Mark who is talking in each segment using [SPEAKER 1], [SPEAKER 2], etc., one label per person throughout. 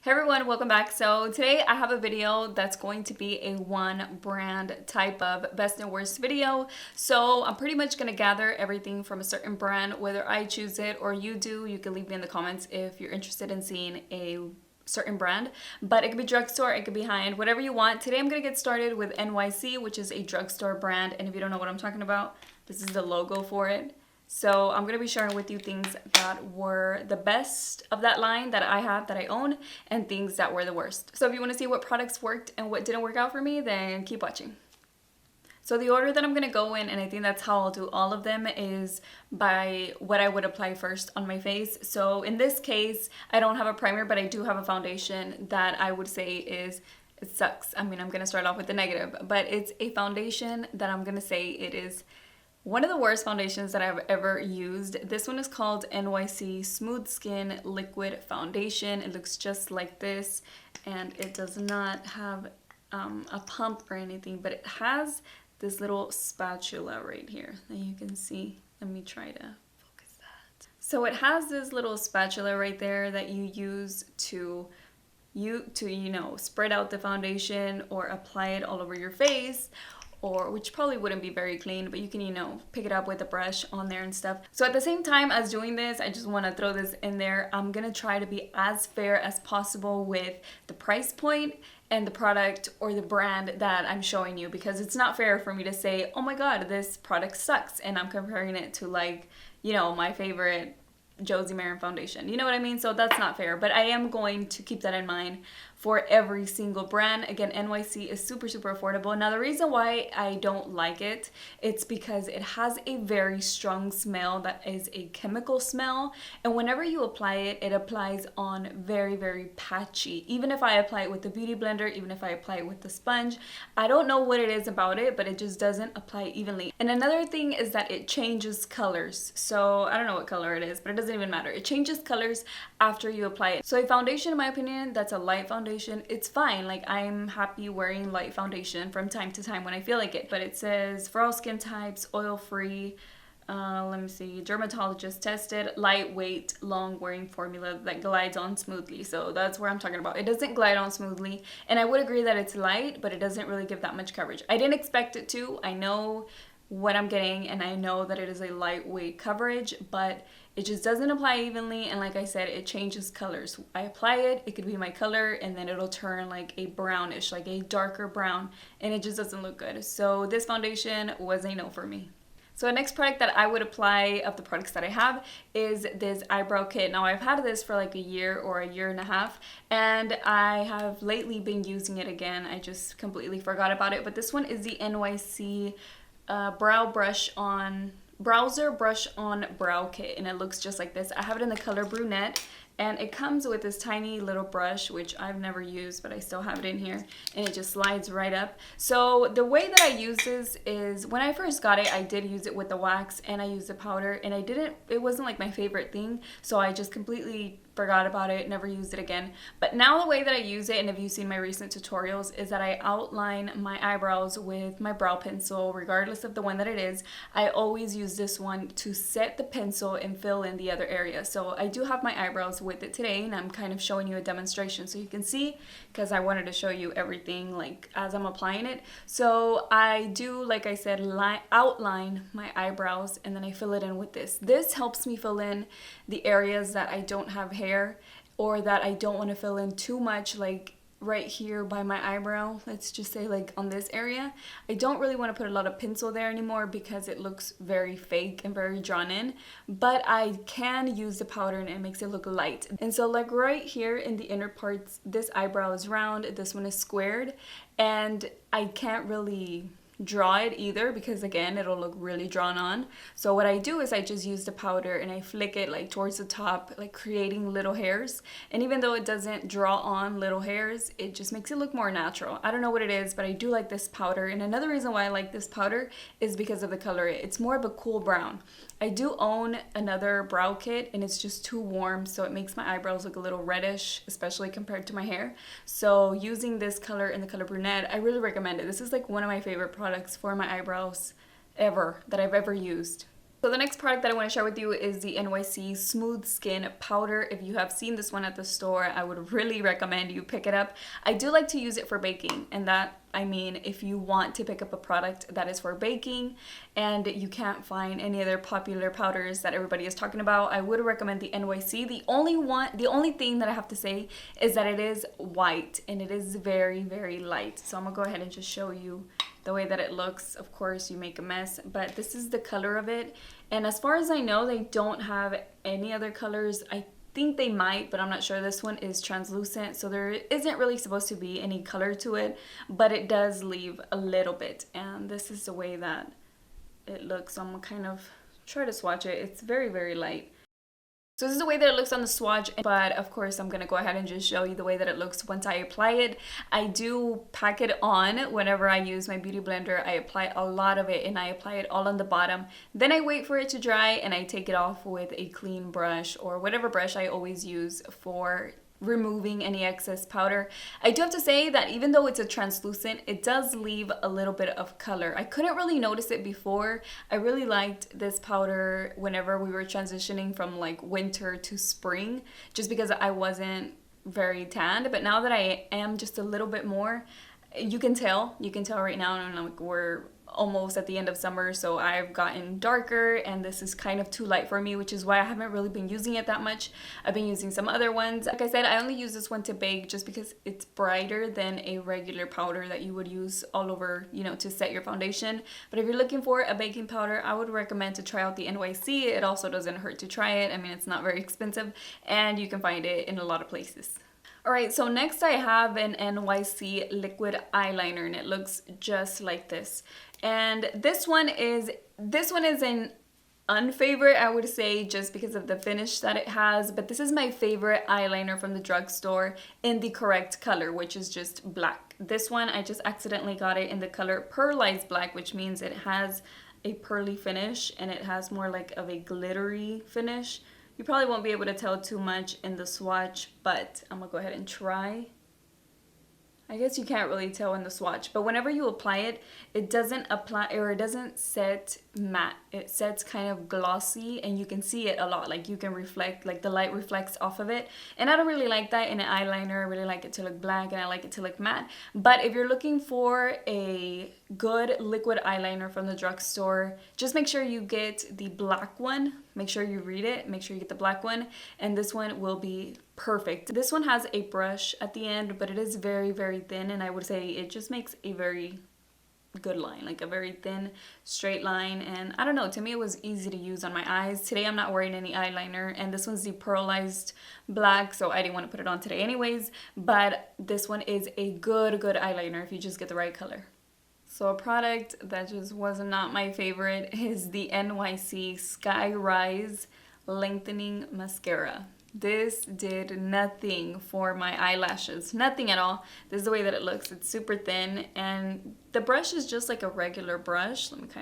[SPEAKER 1] Hey everyone, welcome back. So today I have a video that's going to be a one brand type of best and worst video. So I'm pretty much going to gather everything from a certain brand, whether I choose it or you do. You can leave me in the comments if you're interested in seeing a certain brand, but it could be drugstore, it could be high-end, whatever you want. Today I'm going to get started with NYC, which is a drugstore brand, and if you don't know what I'm talking about, this is the logo for it. So I'm going to be sharing with you things that were the best of that line that I have, that I own, and things that were the worst. So if you want to see what products worked and what didn't work out for me, then keep watching. So the order that I'm going to go in, and I think that's how I'll do all of them, is by what I would apply first on my face. So in this case, I don't have a primer, but I do have a foundation that I would say is, it sucks. I mean, I'm going to start off with the negative, but it's a foundation that I'm going to say it is one of the worst foundations that I've ever used. This one is called NYC Smooth Skin Liquid Foundation. It looks just like this, and it does not have a pump or anything, but it has this little spatula right here that you can see. Let me try to focus that. So it has this little spatula right there that you use to spread out the foundation or apply it all over your face, or which probably wouldn't be very clean, but you can, pick it up with a brush on there and stuff. So at the same time as doing this, I just want to throw this in there. I'm gonna try to be as fair as possible with the price point and the product or the brand that I'm showing you, because it's not fair for me to say, oh my god, this product sucks, and I'm comparing it to my favorite Josie Maran foundation. You know what I mean? So that's not fair, but I am going to keep that in mind for every single brand. Again, NYC is super affordable. Now the reason why I don't like it, it's because it has a very strong smell that is a chemical smell, and whenever you apply it, it applies on very patchy. Even if I apply it with the beauty blender, even if I apply it with the sponge, I don't know what it is about it, but it just doesn't apply evenly. And another thing is that it changes colors. So I don't know what color it is, but it doesn't even matter. It changes colors after you apply it. So a foundation, in my opinion, that's a light foundation, it's fine. Like, I'm happy wearing light foundation from time to time when I feel like it. But it says for all skin types, oil-free, let me see, dermatologist tested, lightweight, long-wearing formula that glides on smoothly. So that's where I'm talking about. It doesn't glide on smoothly, and I would agree that it's light, but it doesn't really give that much coverage. I didn't expect it to. I know what I'm getting, and I know that it is a lightweight coverage, but it just doesn't apply evenly, and like I said, it changes colors. I apply it, it could be my color, and then it'll turn like a brownish, like a darker brown, and it just doesn't look good. So this foundation was a no for me. So the next product that I would apply of the products that I have is this eyebrow kit. Now I've had this for like a year or a year and a half, and I have lately been using it again. I just completely forgot about it, but this one is the NYC Browser Brush on Brow Kit, and it looks just like this. I have it in the color brunette, and it comes with this tiny little brush, which I've never used, but I still have it in here, and it just slides right up. So the way that I use this is, when I first got it, I did use it with the wax, and I used the powder, and it wasn't like my favorite thing, so I just completely forgot about it, never used it again. But now the way that I use it, and if you've seen my recent tutorials, is that I outline my eyebrows with my brow pencil, regardless of the one that it is. I always use this one to set the pencil and fill in the other area. So I do have my eyebrows with it today, and I'm kind of showing you a demonstration so you can see, because I wanted to show you everything like as I'm applying it. So I do, like I said, outline my eyebrows, and then I fill it in with this. This helps me fill in the areas that I don't have hair, or that I don't want to fill in too much, like right here by my eyebrow, let's just say like on this area. I don't really want to put a lot of pencil there anymore because it looks very fake and very drawn in, but I can use the powder and it makes it look light. And so like right here in the inner parts, this eyebrow is round, this one is squared, and I can't really draw it either because again it'll look really drawn on. So what I do is I just use the powder and I flick it like towards the top, like creating little hairs, and even though it doesn't draw on little hairs, it just makes it look more natural. I don't know what it is, but I do like this powder. And another reason why I like this powder is because of the color. It's more of a cool brown. I do own another brow kit, and it's just too warm, so it makes my eyebrows look a little reddish, especially compared to my hair. So using this color in the color brunette, I really recommend it. This is like one of my favorite products for my eyebrows ever that I've ever used. So the next product that I want to share with you is the NYC Smooth Skin Powder. If you have seen this one at the store, I would really recommend you pick it up. I do like to use it for baking, and that, I mean, if you want to pick up a product that is for baking and you can't find any other popular powders that everybody is talking about, I would recommend the NYC. The only thing that I have to say is that it is white and it is very, very light. So I'm gonna go ahead and just show you the way that it looks. Of course, you make a mess, but this is the color of it. And as far as I know, they don't have any other colors. I think they might, but I'm not sure. This one is translucent, so there isn't really supposed to be any color to it, but it does leave a little bit. And this is the way that it looks. So I'm gonna kind of try to swatch it. It's very, very light. So this is the way that it looks on the swatch, but of course I'm gonna go ahead and just show you the way that it looks once I apply it. I do pack it on whenever I use my beauty blender. I apply a lot of it and I apply it all on the bottom. Then I wait for it to dry and I take it off with a clean brush or whatever brush I always use for removing any excess powder. I do have to say that even though it's a translucent, it does leave a little bit of color. I couldn't really notice it before. I really liked this powder whenever we were transitioning from like winter to spring, just because I wasn't very tanned. But now that I am just a little bit more, you can tell right now, and like we're almost at the end of summer, so I've gotten darker and this is kind of too light for me, which is why I haven't really been using it that much. I've been using some other ones. Like I said, I only use this one to bake just because it's brighter than a regular powder that you would use all over, you know, to set your foundation. But if you're looking for a baking powder, I would recommend to try out the NYC. It also doesn't hurt to try it. I mean, it's not very expensive and you can find it in a lot of places. Alright, so next I have an NYC liquid eyeliner and it looks just like this. And this one is an unfavorite, I would say, just because of the finish that it has. But this is my favorite eyeliner from the drugstore in the correct color, which is just black. This one, I just accidentally got it in the color Pearlized Black, which means it has a pearly finish and it has more like of a glittery finish. You probably won't be able to tell too much in the swatch, but I'm gonna go ahead and try. I guess you can't really tell in the swatch, but whenever you apply it, it doesn't apply, or it doesn't set matte. It sets kind of glossy and you can see it a lot. Like you can reflect, like the light reflects off of it. And I don't really like that in an eyeliner. I really like it to look black and I like it to look matte. But if you're looking for a good liquid eyeliner from the drugstore, just make sure you get the black one. Make sure you read it, make sure you get the black one, and this one will be perfect. This one has a brush at the end, but it is very, very thin, and I would say it just makes a very good line, like a very thin, straight line. And I don't know, to me it was easy to use on my eyes. Today I'm not wearing any eyeliner, and this one's the Pearlized Black, so I didn't want to put it on today anyways, but this one is a good eyeliner if you just get the right color. So a product that just was not my favorite is the NYC Sky Rise Lengthening Mascara. This did nothing for my eyelashes, nothing at all. This is the way that it looks. It's super thin and the brush is just like a regular brush. Let's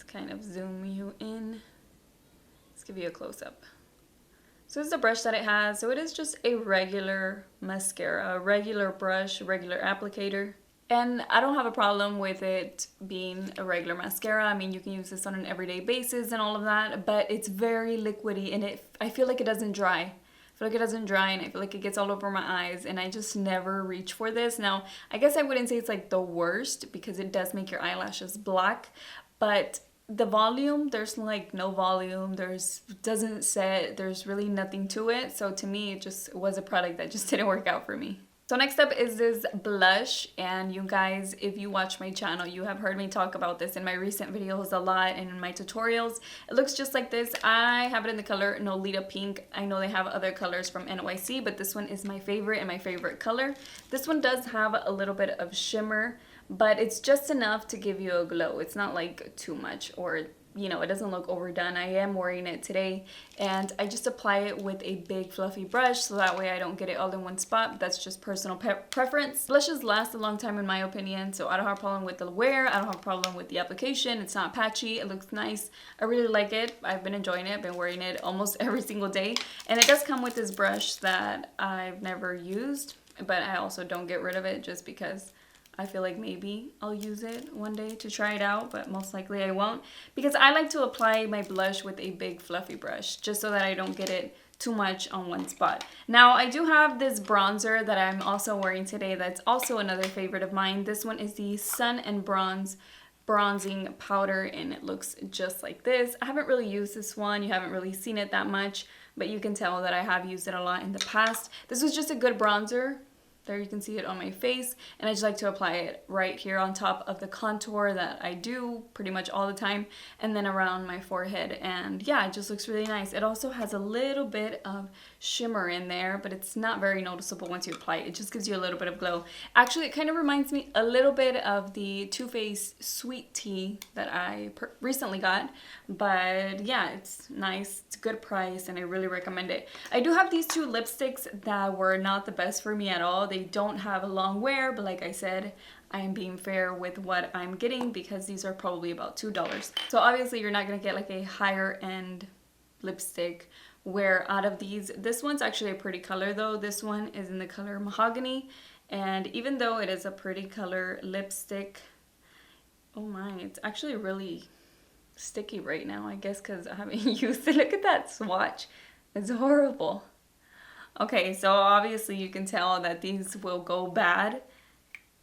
[SPEAKER 1] kind of zoom you in. Let's give you a close-up. So this is the brush that it has. So it is just a regular mascara, a regular brush, a regular applicator. And I don't have a problem with it being a regular mascara. I mean, you can use this on an everyday basis and all of that, but it's very liquidy and I feel like it doesn't dry. I feel like it doesn't dry and I feel like it gets all over my eyes and I just never reach for this. Now, I guess I wouldn't say it's like the worst because it does make your eyelashes black, but the volume, there's like no volume, doesn't set, there's really nothing to it. So to me, it was a product that just didn't work out for me. So next up is this blush, and you guys, if you watch my channel, you have heard me talk about this in my recent videos a lot and in my tutorials. It looks just like this. I have it in the color Nolita Pink. I know they have other colors from NYC, but this one is my favorite and my favorite color. This one does have a little bit of shimmer, but it's just enough to give you a glow. It's not like too much, or you know, it doesn't look overdone. I am wearing it today and I just apply it with a big fluffy brush so that way I don't get it all in one spot. That's just personal preference. Blushes last a long time in my opinion, so I don't have a problem with the wear. I don't have a problem with the application. It's not patchy. It looks nice. I really like it. I've been enjoying it. I've been wearing it almost every single day. And it does come with this brush that I've never used, but I also don't get rid of it just because I feel like maybe I'll use it one day to try it out, but most likely I won't, because I like to apply my blush with a big fluffy brush just so that I don't get it too much on one spot. Now I do have this bronzer that I'm also wearing today that's also another favorite of mine. This one is the Sun and Bronze bronzing powder, and it looks just like this. I haven't really used this one. You haven't really seen it that much, but you can tell that I have used it a lot in the past. This was just a good bronzer. There you can see it on my face, and I just like to apply it right here on top of the contour that I do pretty much all the time, and then around my forehead. And yeah, it just looks really nice. It also has a little bit of shimmer in there, but it's not very noticeable once you apply it. It just gives you a little bit of glow. Actually, it kind of reminds me a little bit of the Too Faced Sweet Tea that I recently got, but yeah, it's nice. It's a good price, and I really recommend it. I do have these two lipsticks that were not the best for me at all. They don't have a long wear, but like I said, I am being fair with what I'm getting because these are probably about $2. So obviously you're not gonna get like a higher end lipstick wear out of these. This one's actually a pretty color though. This one is in the color Mahogany, and even though it is a pretty color lipstick, oh my, it's actually really sticky right now, I guess because I haven't used it. Look at that swatch. It's horrible. Okay, so obviously you can tell that these will go bad,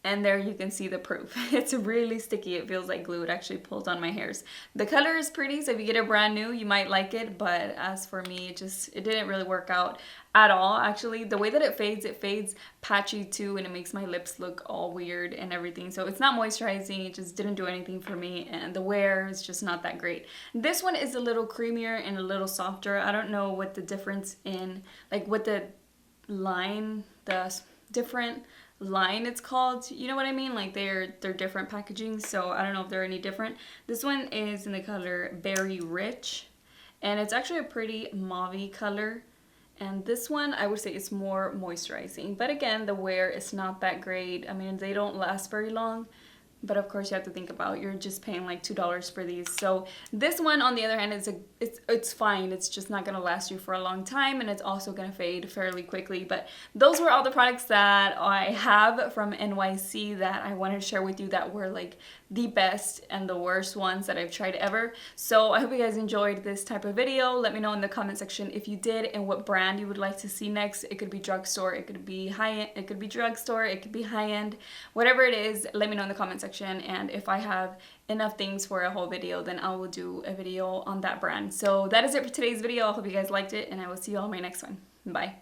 [SPEAKER 1] and there you can see the proof. It's really sticky. It feels like glue. It actually pulls on my hairs. The color is pretty, so if you get it brand new, you might like it, but as for me, it didn't really work out at all. Actually, the way that it fades patchy too, and it makes my lips look all weird and everything. So it's not moisturizing. It just didn't do anything for me, and the wear is just not that great. This one is a little creamier and a little softer. I don't know what the difference in, like what the line, the different line it's called, you know what I mean? Like they're different packaging, so I don't know if they're any different. This one is in the color Berry Rich, and it's actually a pretty mauve-y color. And this one, I would say it's more moisturizing. But again, the wear is not that great. I mean, they don't last very long. But of course, you have to think about you're just paying like $2 for these. So this one, on the other hand, it's fine. It's just not gonna last you for a long time, and it's also gonna fade fairly quickly. But those were all the products that I have from NYC that I wanted to share with you that were like the best and the worst ones that I've tried ever. So I hope you guys enjoyed this type of video. Let me know in the comment section if you did and what brand you would like to see next. It could be drugstore, it could be high-end, it could be drugstore, it could be high-end, whatever it is. Let me know in the comment section, and if I have enough things for a whole video, then I will do a video on that brand. So that is it for today's video. I hope you guys liked it, and I will see you all in my next one. Bye.